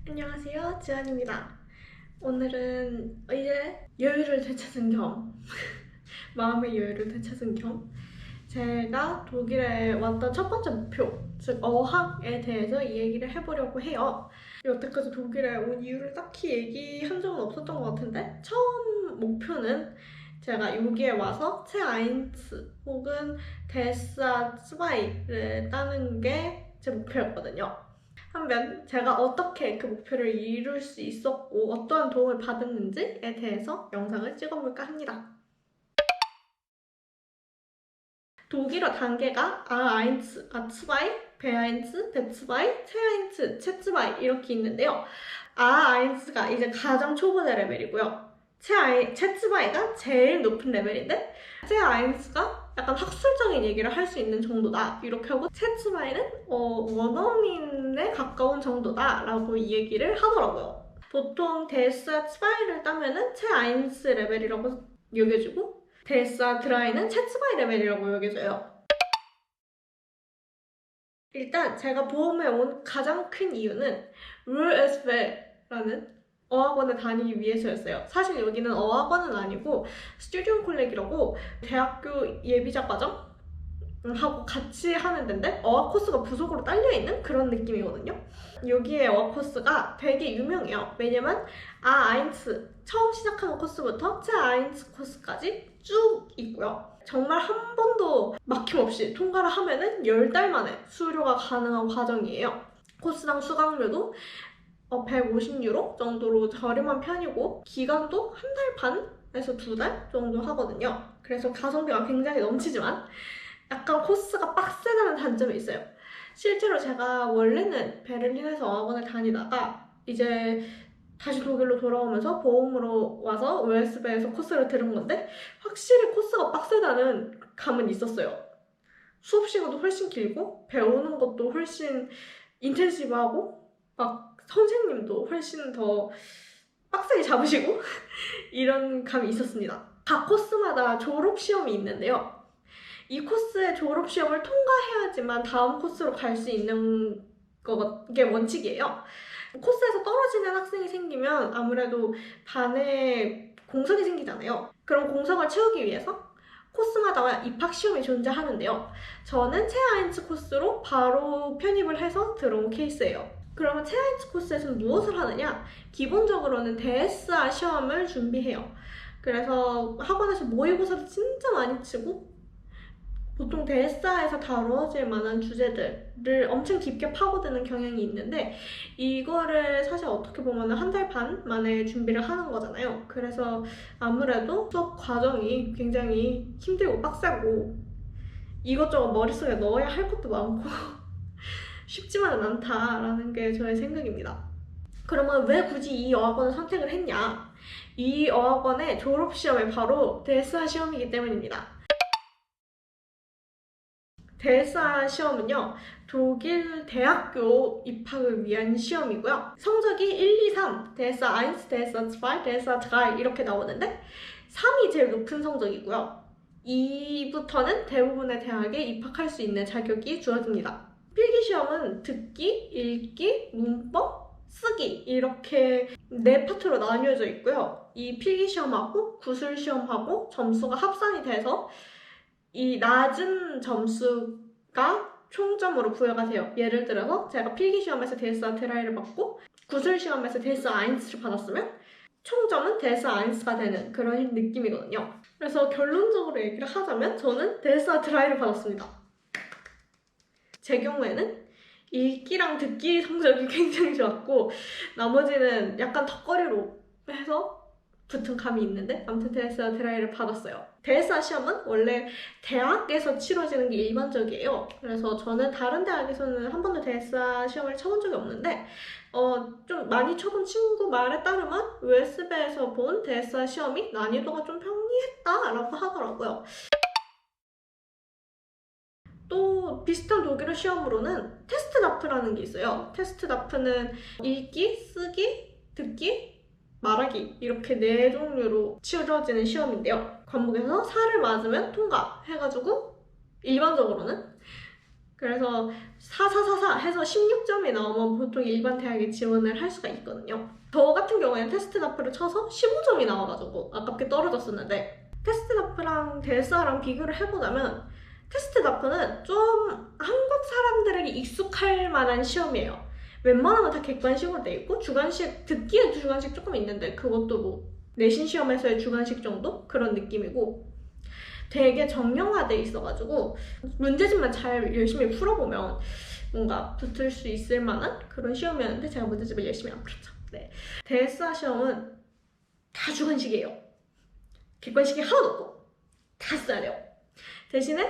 안녕하세요, 지안입니다. 오늘은 이제 여유를 되찾은 겸 마음의 여유를 되찾은 겸 제가 독일에 왔던 첫 번째 목표, 즉 어학에 대해서 이 얘기를 해보려고 해요. 여태까지 독일에 온 이유를 딱히 얘기한 적은 없었던 것 같은데 처음 목표는 제가 여기에 와서 C1 혹은 데스아 2를 따는 게 제 목표였거든요. 한편 제가 어떻게 그 목표를 이룰 수 있었고 어떠한 도움을 받았는지에 대해서 영상을 찍어볼까 합니다. 독일어 단계가 A1, A2, B1, B2, C1, C2 이렇게 있는데요. A1가 이제 가장 초보자 레벨이고요. C2가 제일 높은 레벨인데 C1가 약간 학술적인 얘기를 할 수 있는 정도다 이렇게 하고 C2는 원어민에 가까운 정도다 라고 이 얘기를 하더라고요. 보통 데스2를 따면은 C1 레벨이라고 여겨지고 데스아 드라이는 채츠바이 레벨이라고 여겨져요. 일단 제가 보험에 온 가장 큰 이유는 룰에스벨라는 어학원에 다니기 위해서였어요. 사실 여기는 어학원은 아니고 스튜디오 콜렉이라고 대학교 예비자 과정 하고 같이 하는 데인데 어학 코스가 부속으로 딸려있는 그런 느낌이거든요. 여기에 어학 코스가 되게 유명해요. 왜냐면 A1 처음 시작하는 코스부터 C1 코스까지 쭉 있고요. 정말 한 번도 막힘없이 통과를 하면은 10달 만에 수료가 가능한 과정이에요. 코스당 수강료도 150유로 정도로 저렴한 편이고 기간도 한 달 반에서 2달 정도 하거든요. 그래서 가성비가 굉장히 넘치지만 약간 코스가 빡세다는 단점이 있어요. 실제로 제가 원래는 베를린에서 어학원을 다니다가 이제 다시 독일로 돌아오면서 보험으로 와서 웨스베에서 코스를 들은 건데 확실히 코스가 빡세다는 감은 있었어요. 수업 시간도 훨씬 길고 배우는 것도 훨씬 인텐시브하고 막 선생님도 훨씬 더 빡세게 잡으시고 이런 감이 있었습니다. 각 코스마다 졸업 시험이 있는데요. 이 코스의 졸업 시험을 통과해야지만 다음 코스로 갈 수 있는 게 원칙이에요. 코스에서 떨어지는 학생이 생기면 아무래도 반에 공석이 생기잖아요. 그럼 공석을 채우기 위해서 코스마다 입학 시험이 존재하는데요. 저는 체아인츠 코스로 바로 편입을 해서 들어온 케이스예요. 그러면 체아인츠 코스에서는 무엇을 하느냐? 기본적으로는 DSA 시험을 준비해요. 그래서 학원에서 모의고사를 진짜 많이 치고 보통 대사에서 다뤄질 만한 주제들을 엄청 깊게 파고드는 경향이 있는데 이거를 사실 어떻게 보면 한 달 반 만에 준비를 하는 거잖아요. 그래서 아무래도 수업 과정이 굉장히 힘들고 빡세고 이것저것 머릿속에 넣어야 할 것도 많고 쉽지만은 않다라는 게 저의 생각입니다. 그러면 왜 굳이 이 어학원을 선택을 했냐? 이 어학원의 졸업시험이 바로 대사 시험이기 때문입니다. 대사 시험은요, 독일 대학교 입학을 위한 시험이고요. 성적이 1, 2, 3, 대사 1, 대사 2, 대사 3 이렇게 나오는데 3이 제일 높은 성적이고요. 2부터는 대부분의 대학에 입학할 수 있는 자격이 주어집니다. 필기 시험은 듣기, 읽기, 문법, 쓰기 이렇게 4파트로 나뉘어져 있고요. 이 필기 시험하고 구술 시험하고 점수가 합산이 돼서 이 낮은 점수가 총점으로 부여가 돼요. 예를 들어서 제가 필기시험에서 데스 드라이를 받고 구술시험에서 데스 아인스를 받았으면 총점은 데스 아인스가 되는 그런 느낌이거든요. 그래서 결론적으로 얘기를 하자면 저는 데스 드라이를 받았습니다. 제 경우에는 읽기랑 듣기 성적이 굉장히 좋았고 나머지는 약간 턱걸이로 해서 붙은 감이 있는데 아무튼 데스아 드라이를 받았어요. 데스아 시험은 원래 대학에서 치러지는 게 일반적이에요. 그래서 저는 다른 대학에서는 한 번도 데스아 시험을 쳐본 적이 없는데 좀 많이 쳐본 친구 말에 따르면 웨스베에서 본 데스아 시험이 난이도가 좀 평이했다라고 하더라고요. 또 비슷한 독일어 시험으로는 테스트 다프라는 게 있어요. 테스트 다프는 읽기, 쓰기, 듣기, 말하기 이렇게 4종류로 치러지는 시험인데요. 과목에서 4를 맞으면 통과 해가지고 일반적으로는 그래서 4 해서 16점이 나오면 보통 일반 대학에 지원을 할 수가 있거든요. 저 같은 경우에는 테스트나프를 쳐서 15점이 나와가지고 아깝게 떨어졌었는데, 테스트나프랑 대사랑 비교를 해보자면 테스트나프는 좀 한국 사람들에게 익숙할 만한 시험이에요. 웬만하면 다 객관식으로 돼 있고 주관식, 듣기에도 주관식 조금 있는데 그것도 뭐 내신 시험에서의 주관식 정도? 그런 느낌이고, 되게 정형화돼 있어가지고 문제집만 잘 열심히 풀어보면 뭔가 붙을 수 있을 만한 그런 시험이었는데 제가 문제집을 열심히 안 풀었죠. 네. 대사 시험은 다 주관식이에요. 객관식이 하나도 없고 다 써야 돼요. 대신에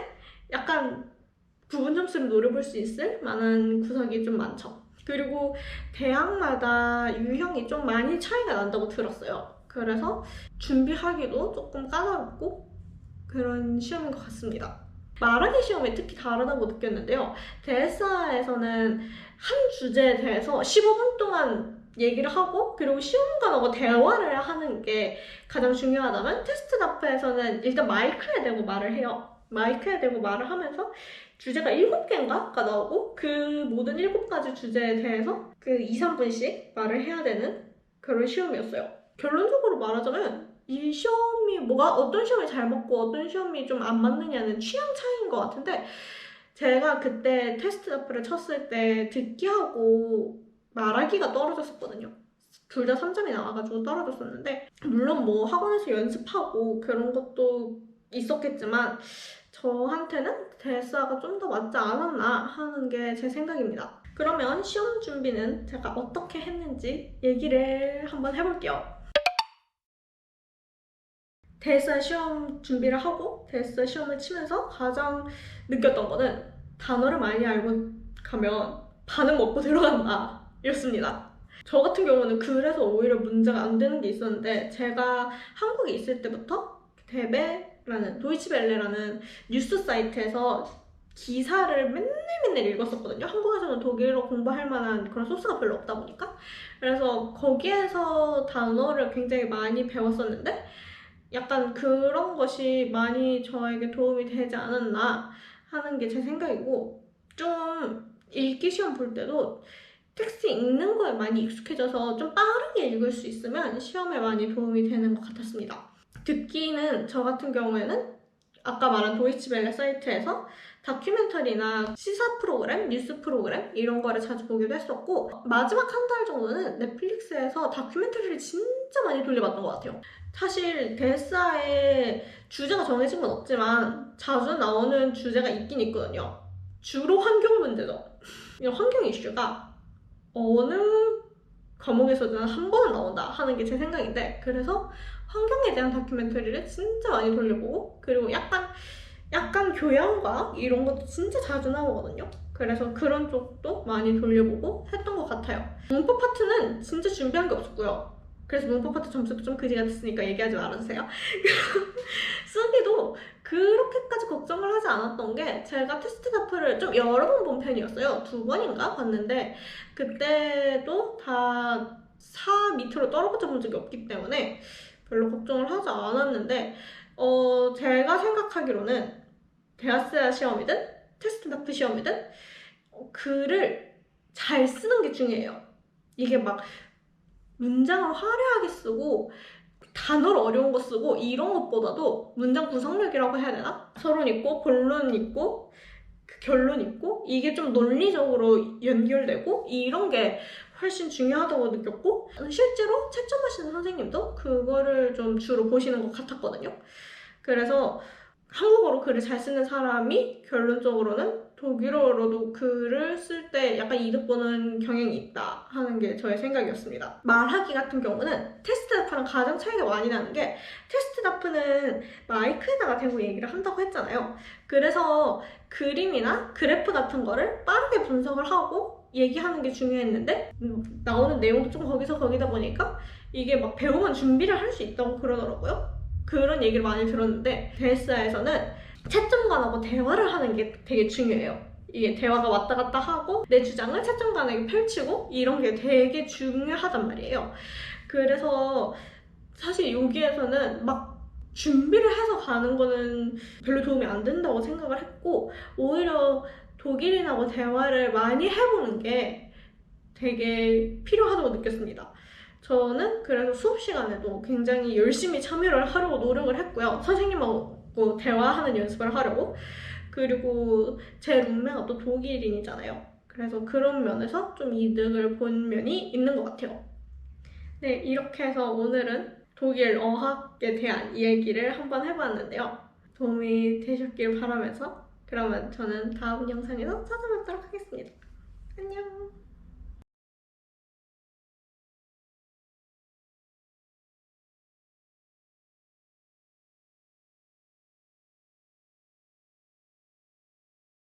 약간 부분 점수를 노려볼 수 있을 만한 구석이 좀 많죠. 그리고 대학마다 유형이 좀 많이 차이가 난다고 들었어요. 그래서 준비하기도 조금 까다롭고 그런 시험인 것 같습니다. 말하기 시험이 특히 다르다고 느꼈는데요. 대사에서는 한 주제에 대해서 15분 동안 얘기를 하고 그리고 시험관하고 대화를 하는 게 가장 중요하다면, 테스트나프에서는 일단 마이크에 대고 말을 해요. 마이크에 대고 말을 하면서 주제가 7개인가가 나오고 그 모든 7가지 주제에 대해서 그 2-3분씩 말을 해야 되는 그런 시험이었어요. 결론적으로 말하자면 이 시험이 뭐가 어떤 시험이 잘 맞고 어떤 시험이 좀 안 맞느냐는 취향 차이인 것 같은데, 제가 그때 테스트나프를 쳤을 때 듣기하고 말하기가 떨어졌었거든요. 둘 다 3점이 나와가지고 떨어졌었는데, 물론 뭐 학원에서 연습하고 그런 것도 있었겠지만 저한테는 대사가 좀 더 맞지 않았나 하는 게 제 생각입니다. 그러면 시험 준비는 제가 어떻게 했는지 얘기를 한번 해볼게요. 대사 시험 준비를 하고 대사 시험을 치면서 가장 느꼈던 거는 단어를 많이 알고 가면 반은 먹고 들어간다 였습니다. 저 같은 경우는 그래서 오히려 문제가 안 되는 게 있었는데, 제가 한국에 있을 때부터 데베라는 도이치벨레라는 뉴스 사이트에서 기사를 맨날 읽었었거든요. 한국에서는 독일어 공부할 만한 그런 소스가 별로 없다 보니까. 그래서 거기에서 단어를 굉장히 많이 배웠었는데 약간 그런 것이 많이 저에게 도움이 되지 않았나 하는 게 제 생각이고, 좀 읽기 시험 볼 때도 텍스트 읽는 거에 많이 익숙해져서 좀 빠르게 읽을 수 있으면 시험에 많이 도움이 되는 것 같았습니다. 듣기는 저 같은 경우에는 아까 말한 도이치벨레 사이트에서 다큐멘터리나 시사 프로그램, 뉴스 프로그램 이런 거를 자주 보기도 했었고, 마지막 한 달 정도는 넷플릭스에서 다큐멘터리를 진짜 많이 돌려봤던 것 같아요. 사실 대사에 주제가 정해진 건 없지만 자주 나오는 주제가 있긴 있거든요. 주로 환경 문제죠. 이 환경 이슈가 어느 과목에서든 한 번은 나온다 하는 게 제 생각인데, 그래서 환경에 대한 다큐멘터리를 진짜 많이 돌려보고, 그리고 약간 교양과학 이런 것도 진짜 자주 나오거든요. 그래서 그런 쪽도 많이 돌려보고 했던 것 같아요. 문법 파트는 진짜 준비한 게 없었고요. 그래서 문법 파트 점수도 좀 그지 같았으니까 얘기하지 말아주세요. 쓰기도 그렇게까지 걱정을 하지 않았던 게, 제가 테스트나프를 좀 여러 번 본 편이었어요. 2번인가 봤는데 그때도 다 4 밑으로 떨어져 본 적이 없기 때문에 별로 걱정을 하지 않았는데, 제가 생각하기로는 대학사 시험이든 테스트나프 시험이든 글을 잘 쓰는 게 중요해요. 이게 막 문장을 화려하게 쓰고 단어를 어려운 거 쓰고 이런 것보다도 문장 구성력이라고 해야 되나? 서론 있고 본론 있고 결론 있고 이게 좀 논리적으로 연결되고 이런 게 훨씬 중요하다고 느꼈고, 실제로 채점하시는 선생님도 그거를 좀 주로 보시는 것 같았거든요. 그래서 한국어로 글을 잘 쓰는 사람이 결론적으로는 독일어로도 글을 쓸 때 약간 이득 보는 경향이 있다 하는 게 저의 생각이었습니다. 말하기 같은 경우는 테스트나프랑 가장 차이가 많이 나는 게, 테스트나프는 마이크에다가 대고 얘기를 한다고 했잖아요. 그래서 그림이나 그래프 같은 거를 빠르게 분석을 하고 얘기하는 게 중요했는데, 나오는 내용도 좀 거기서 거기다 보니까 이게 막 배우면 준비를 할 수 있다고 그러더라고요. 그런 얘기를 많이 들었는데, 대사에서는 채점관하고 대화를 하는 게 되게 중요해요. 이게 대화가 왔다 갔다 하고 내 주장을 채점관에게 펼치고 이런 게 되게 중요하단 말이에요. 그래서 사실 여기에서는 막 준비를 해서 가는 거는 별로 도움이 안 된다고 생각을 했고, 오히려 독일인하고 대화를 많이 해보는 게 되게 필요하다고 느꼈습니다. 저는 그래서 수업 시간에도 굉장히 열심히 참여를 하려고 노력을 했고요. 선생님하고 대화하는 연습을 하려고. 그리고 제 룸메가 또 독일인이잖아요. 그래서 그런 면에서 좀 이득을 본 면이 있는 것 같아요. 네, 이렇게 해서 오늘은 독일 어학에 대한 이야기를 한번 해봤는데요. 도움이 되셨길 바라면서 그러면 저는 다음 영상에서 찾아뵙도록 하겠습니다. 안녕!